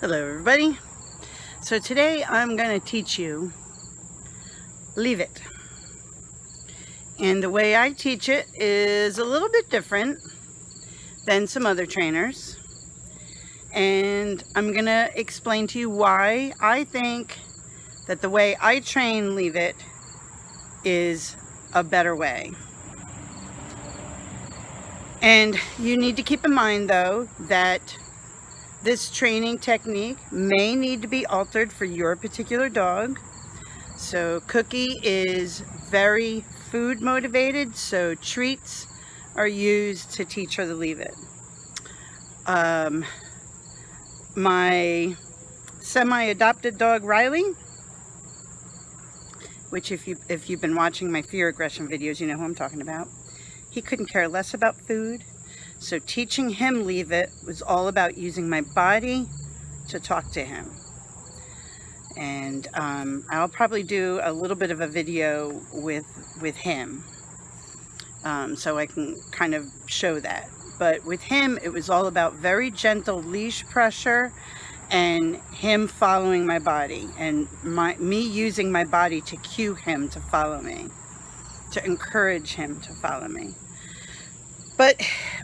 Hello everybody. So today I'm going to teach you Leave It. And the way I teach it is a little bit different than some other trainers. And I'm going to explain to you why I think that the way I train Leave It is a better way. And you need to keep in mind though that this training technique may need to be altered for your particular dog. So Cookie is very food motivated, so treats are used to teach her to leave it. My semi-adopted dog Riley, which if you've been watching my fear aggression videos, you know who I'm talking about. He couldn't care less about food. So teaching him Leave It was all about using my body to talk to him. And I'll probably do a little bit of a video with him, so I can kind of show that. But with him, it was all about very gentle leash pressure and him following my body, and me using my body to cue him to follow me, to encourage him to follow me. But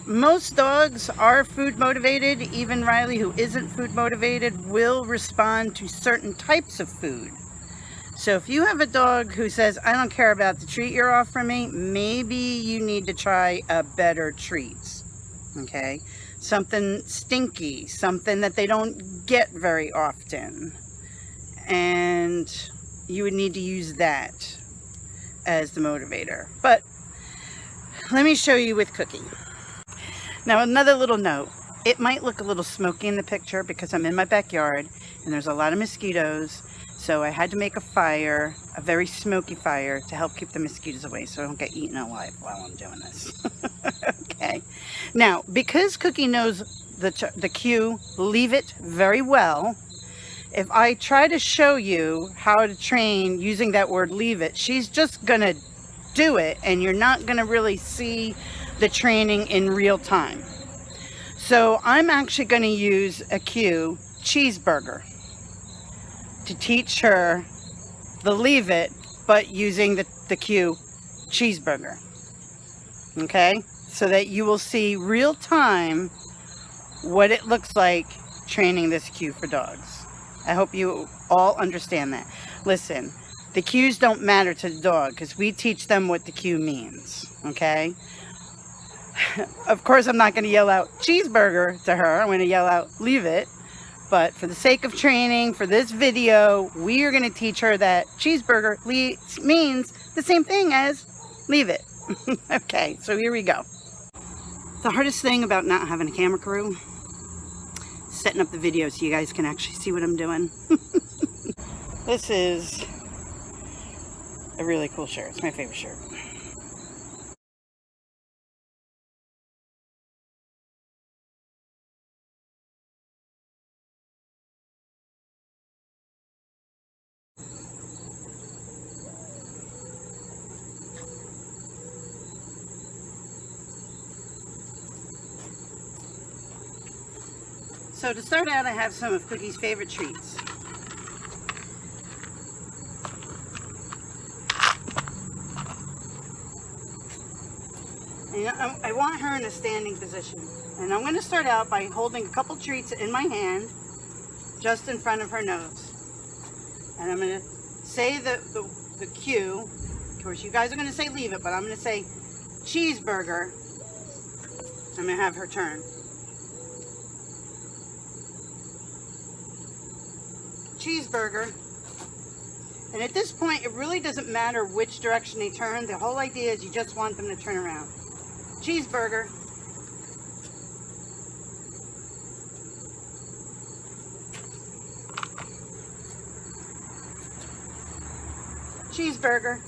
most dogs are food motivated. Even Riley, who isn't food motivated, will respond to certain types of food. So if you have a dog who says, I don't care about the treat you're offering me, maybe you need to try a better treats. Okay? Something stinky, something that they don't get very often. And you would need to use that as the motivator. But let me show you with Cookie. Now, another little note. It might look a little smoky in the picture because I'm in my backyard and there's a lot of mosquitoes. So I had to make a fire, a very smoky fire, to help keep the mosquitoes away so I don't get eaten alive while I'm doing this. Okay. Now, because Cookie knows the cue Leave It very well, if I try to show you how to train using that word Leave It, she's just going to do it, and you're not going to really see the training in real time. So I'm actually going to use a cue, cheeseburger, to teach her the Leave It, but using the cue cheeseburger. Okay, so that you will see real time what it looks like training this cue for dogs. I hope you all understand that. Listen, the cues don't matter to the dog because we teach them what the cue means, okay? Of course, I'm not going to yell out cheeseburger to her. I'm going to yell out Leave It. But for the sake of training, for this video, we are going to teach her that cheeseburger means the same thing as Leave It. Okay, so here we go. The hardest thing about not having a camera crew, setting up the video so you guys can actually see what I'm doing. This is a really cool shirt. It's my favorite shirt. So to start out, I have some of Cookie's favorite treats. And I want her in a standing position. And I'm going to start out by holding a couple treats in my hand, just in front of her nose. And I'm going to say the cue. Of course, you guys are going to say Leave It, but I'm going to say cheeseburger. I'm going to have her turn. Cheeseburger. And at this point, it really doesn't matter which direction they turn. The whole idea is you just want them to turn around. Cheeseburger. Cheeseburger.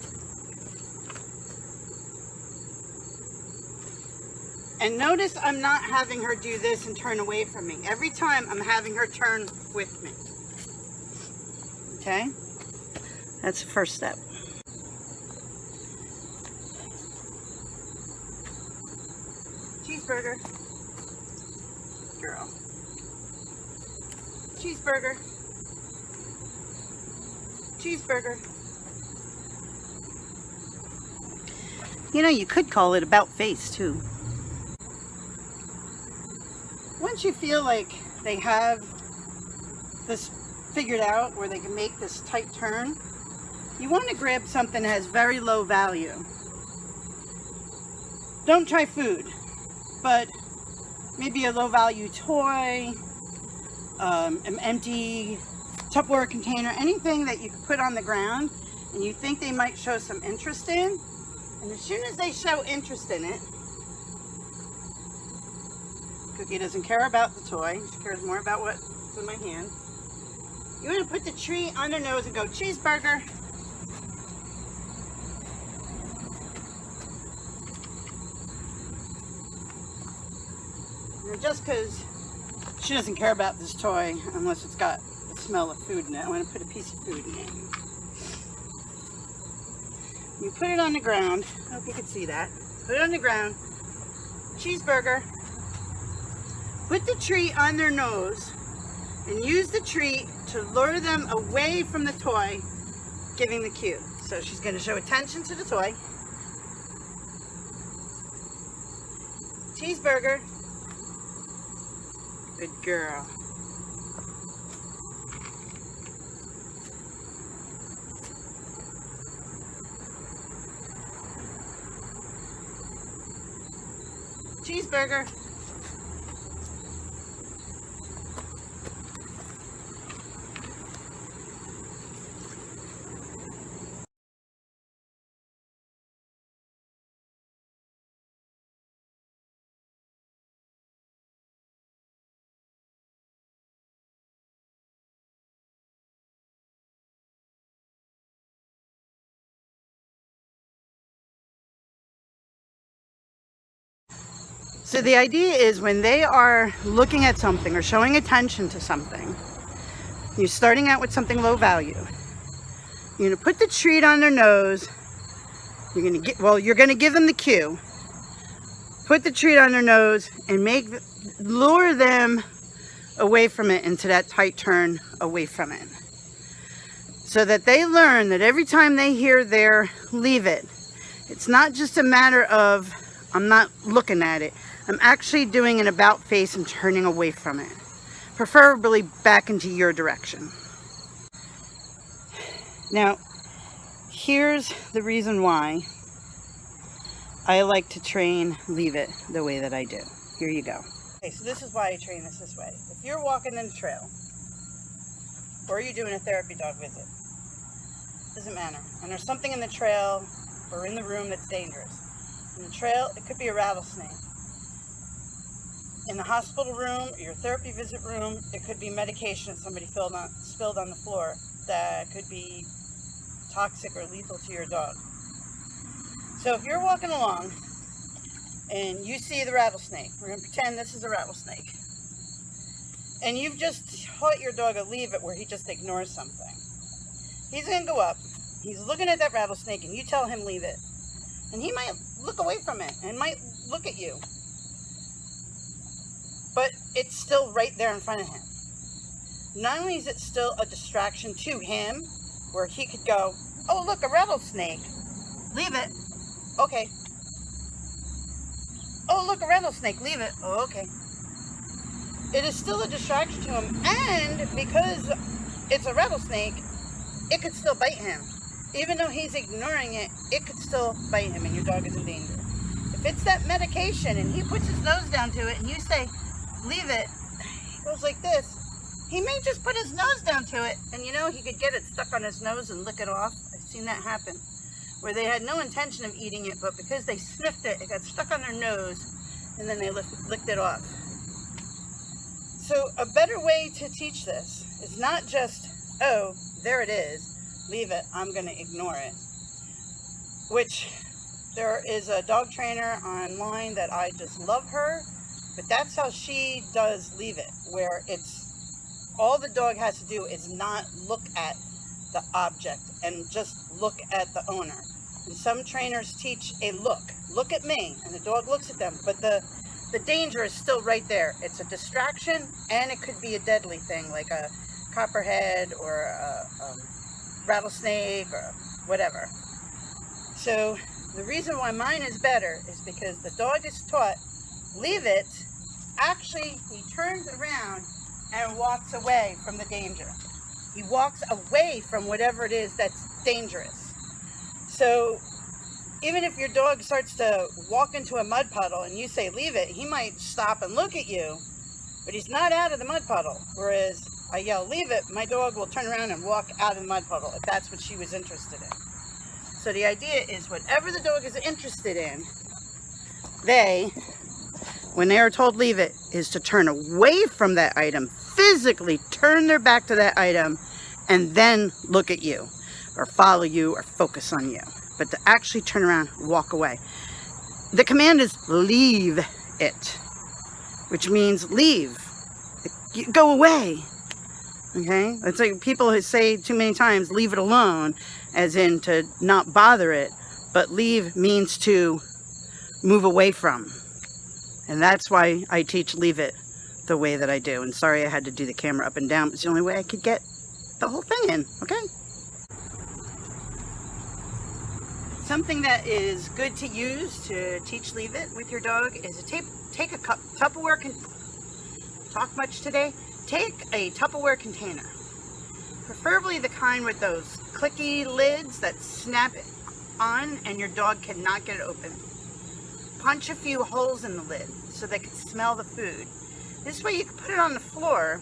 And notice I'm not having her do this and turn away from me. Every time I'm having her turn with me. Okay? That's the first step. Cheeseburger. Girl. Cheeseburger. Cheeseburger. You know, you could call it about face too. Once you feel like they have this figured out where they can make this tight turn, you want to grab something that has very low value. Don't try food, but maybe a low value toy, an empty Tupperware container, anything that you can put on the ground and you think they might show some interest in. And as soon as they show interest in it, Cookie doesn't care about the toy, she cares more about what's in my hand. You want to put the treat on their nose and go, cheeseburger. Now just because she doesn't care about this toy unless it's got the smell of food in it, I want to put a piece of food in it. You put it on the ground. I hope you can see that. Put it on the ground. Cheeseburger. Put the treat on their nose and use the treat to lure them away from the toy, giving the cue. So she's going to show attention to the toy. Cheeseburger. Good girl. Cheeseburger. So the idea is when they are looking at something or showing attention to something, you're starting out with something low value. You're going to put the treat on their nose. You're going to give them the cue. Put the treat on their nose and lure them away from it into that tight turn away from it. So that they learn that every time they hear their leave it, it's not just a matter of I'm not looking at it. I'm actually doing an about face and turning away from it. Preferably back into your direction. Now, here's the reason why I like to train leave it the way that I do. Here you go. Okay, so this is why I train this way. If you're walking in the trail, or you're doing a therapy dog visit, doesn't matter. And there's something in the trail or in the room that's dangerous. In the trail, it could be a rattlesnake. In the hospital room, your therapy visit room, it could be medication that somebody spilled on the floor that could be toxic or lethal to your dog. So if you're walking along and you see the rattlesnake, we're going to pretend this is a rattlesnake, and you've just taught your dog a leave it where he just ignores something. He's going to go up, he's looking at that rattlesnake, and you tell him leave it. And he might look away from it and might look at you. But it's still right there in front of him. Not only is it still a distraction to him, where he could go, oh look, a rattlesnake. Leave it. Okay. Oh look, a rattlesnake. Leave it. Oh, okay. It is still a distraction to him, and because it's a rattlesnake, it could still bite him. Even though he's ignoring it, it could still bite him and your dog is in danger. If it's that medication and he puts his nose down to it and you say, leave it, he goes like this, he may just put his nose down to it and you know, he could get it stuck on his nose and lick it off. I've seen that happen. Where they had no intention of eating it, but because they sniffed it, it got stuck on their nose and then they licked it off. So a better way to teach this is not just, oh, there it is, leave it, I'm going to ignore it. Which, there is a dog trainer online that I just love her, but that's how she does leave it, where it's, all the dog has to do is not look at the object and just look at the owner. And some trainers teach a look at me, and the dog looks at them, but the the danger is still right there. It's a distraction, and it could be a deadly thing like a copperhead or a rattlesnake or whatever. So the reason why mine is better is because the dog is taught, leave it. Actually, he turns around and walks away from the danger. He walks away from whatever it is that's dangerous. So even if your dog starts to walk into a mud puddle and you say leave it, he might stop and look at you, but he's not out of the mud puddle. Whereas I yell leave it, my dog will turn around and walk out of the mud puddle if that's what she was interested in. So the idea is whatever the dog is interested in, when they are told leave it, is to turn away from that item, physically turn their back to that item, and then look at you, or follow you, or focus on you. But to actually turn around, walk away. The command is leave it, which means leave, go away. Okay, it's like people say too many times, leave it alone, as in to not bother it, but leave means to move away from. And that's why I teach leave it the way that I do. And sorry I had to do the camera up and down, but it's the only way I could get the whole thing in, okay? Something that is good to use to teach leave it with your dog is take a Tupperware, talk much today? Take a Tupperware container, preferably the kind with those clicky lids that snap on and your dog cannot get it open. Punch a few holes in the lid so they can smell the food. This way you can put it on the floor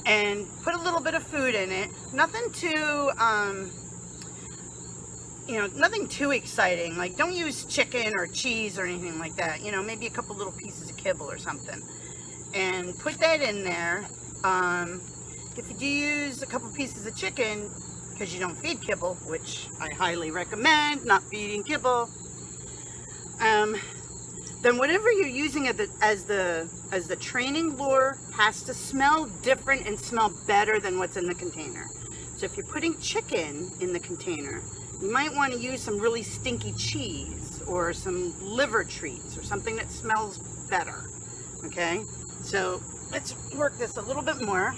and put a little bit of food in it. Nothing too, nothing too exciting. Like, don't use chicken or cheese or anything like that. You know, maybe a couple little pieces of kibble or something. And put that in there. If you do use a couple pieces of chicken, because you don't feed kibble, which I highly recommend, not feeding kibble, then whatever you're using as the training lure has to smell different and smell better than what's in the container. So if you're putting chicken in the container, you might want to use some really stinky cheese or some liver treats or something that smells better. Okay, so let's work this a little bit more.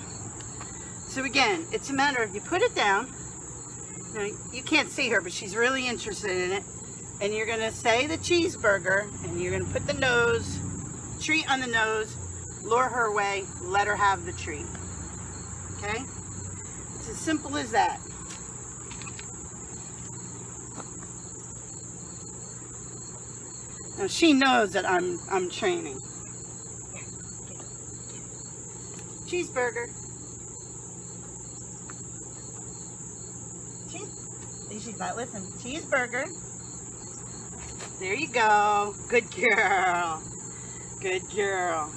So again, it's a matter of you put it down. Now, you can't see her, but she's really interested in it. And you're going to say the cheeseburger, and you're going to put the treat on the nose, lure her away, let her have the treat. Okay? It's as simple as that. Now she knows that I'm training. Cheeseburger. She's not listening. Cheeseburger. There you go. Good girl. Good girl.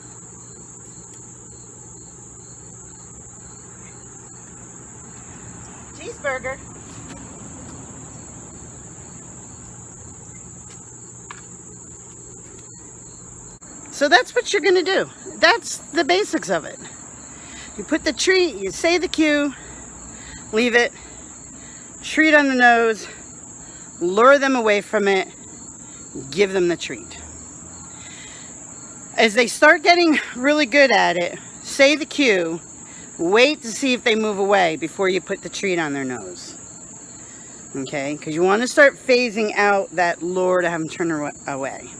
Cheeseburger. So that's what you're going to do. That's the basics of it. You put the treat, you say the cue, leave it, treat on the nose, lure them away from it, give them the treat. As they start getting really good at it, say the cue, wait to see if they move away before you put the treat on their nose. Okay, because you want to start phasing out that lure to have them turn away.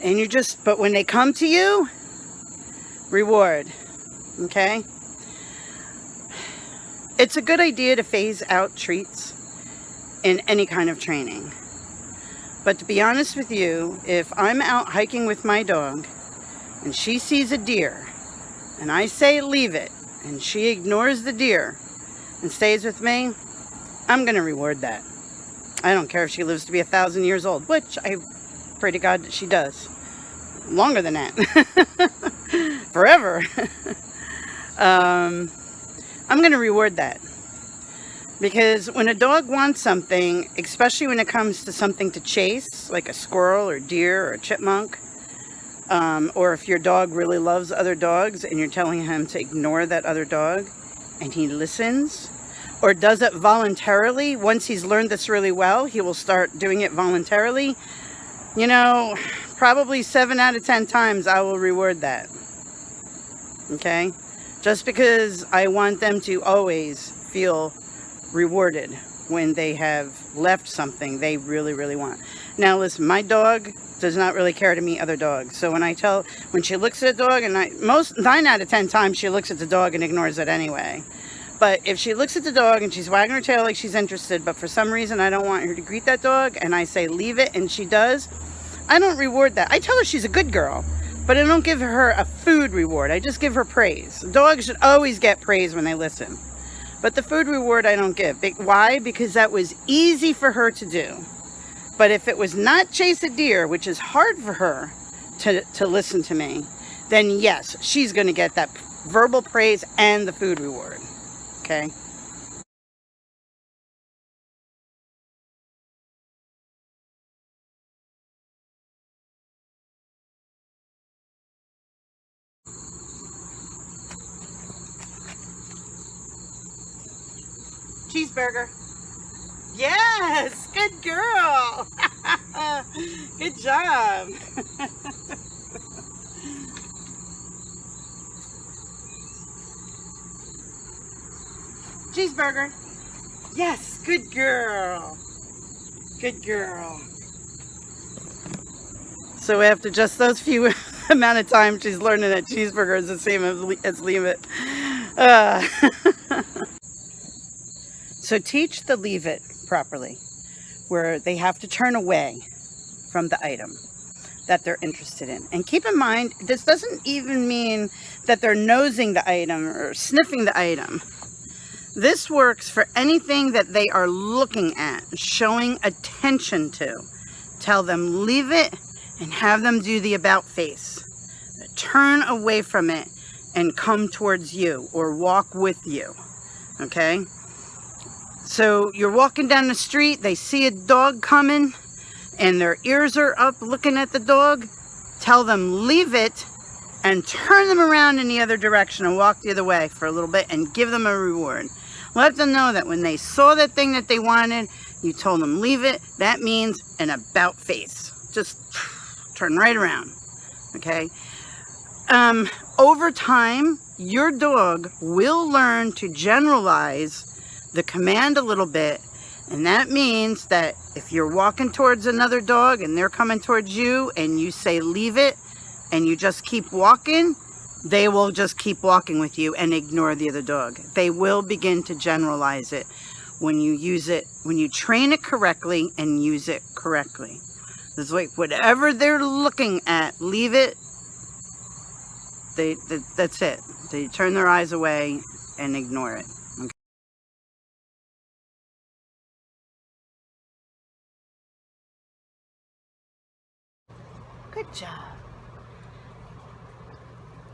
And but when they come to you, reward. Okay? It's a good idea to phase out treats in any kind of training. But to be honest with you, if I'm out hiking with my dog and she sees a deer and I say leave it and she ignores the deer and stays with me, I'm going to reward that. I don't care if she lives to be 1,000 years old, which I pray to God that she does. Longer than that. Forever. I'm going to reward that. Because when a dog wants something, especially when it comes to something to chase, like a squirrel or deer or a chipmunk, or if your dog really loves other dogs and you're telling him to ignore that other dog and he listens, or does it voluntarily, once he's learned this really well, he will start doing it voluntarily. You know, probably 7 out of 10 times I will reward that. Okay? Just because I want them to always feel rewarded when they have left something they really, really want. Now listen, my dog does not really care to meet other dogs. So when she looks at a dog, and 9 out of 10 times she looks at the dog and ignores it anyway. But if she looks at the dog and she's wagging her tail like she's interested, but for some reason I don't want her to greet that dog, and I say leave it, and she does, I don't reward that. I tell her she's a good girl, but I don't give her a food reward. I just give her praise. Dogs should always get praise when they listen. But the food reward I don't give. Why? Because that was easy for her to do. But if it was not chase a deer, which is hard for her to listen to me, then yes, she's going to get that verbal praise and the food reward. Okay? Cheeseburger. Yes, good girl. Good job. Cheeseburger. Yes, good girl. Good girl. So after just those few amount of time, she's learning that cheeseburger is the same as leave it. So teach the leave it properly, where they have to turn away from the item that they're interested in. And keep in mind, this doesn't even mean that they're nosing the item or sniffing the item. This works for anything that they are looking at, showing attention to. Tell them leave it and have them do the about face. Turn away from it and come towards you or walk with you. Okay? So you're walking down the street, they see a dog coming and their ears are up looking at the dog. Tell them leave it and turn them around in the other direction and walk the other way for a little bit and give them a reward. Let them know that when they saw that thing that they wanted, you told them leave it. That means an about face. Just turn right around. Okay? Over time, your dog will learn to generalize the command a little bit, and that means that if you're walking towards another dog and they're coming towards you and you say leave it and you just keep walking, they will just keep walking with you and ignore the other dog. They will begin to generalize it when you use it, when you train it correctly and use it correctly. It's like whatever they're looking at, leave it. That's it. They turn their eyes away and ignore it. Okay. Good job.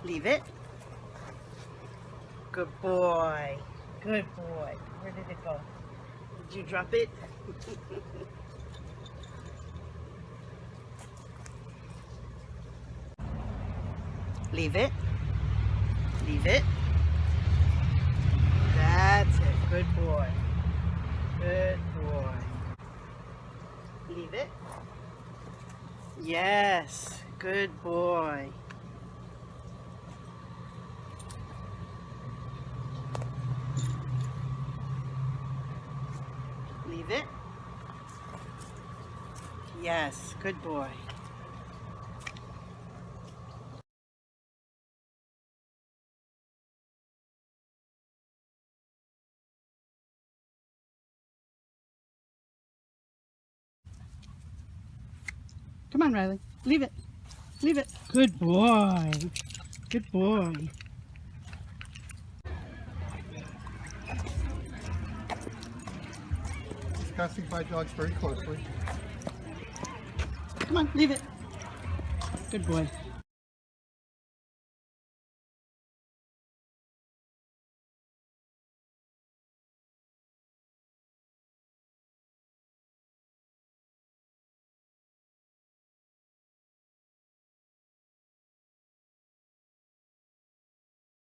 Leave it. Good boy. Good boy. Where did it go? Did you drop it? Leave it. Leave it. That's it. Good boy. Good boy. Leave it. Yes. Good boy. Leave it. Yes. Good boy. Come on, Riley. Leave it. Leave it. Good boy. Good boy. He's passing by dogs very closely. Come on, leave it. Good boy.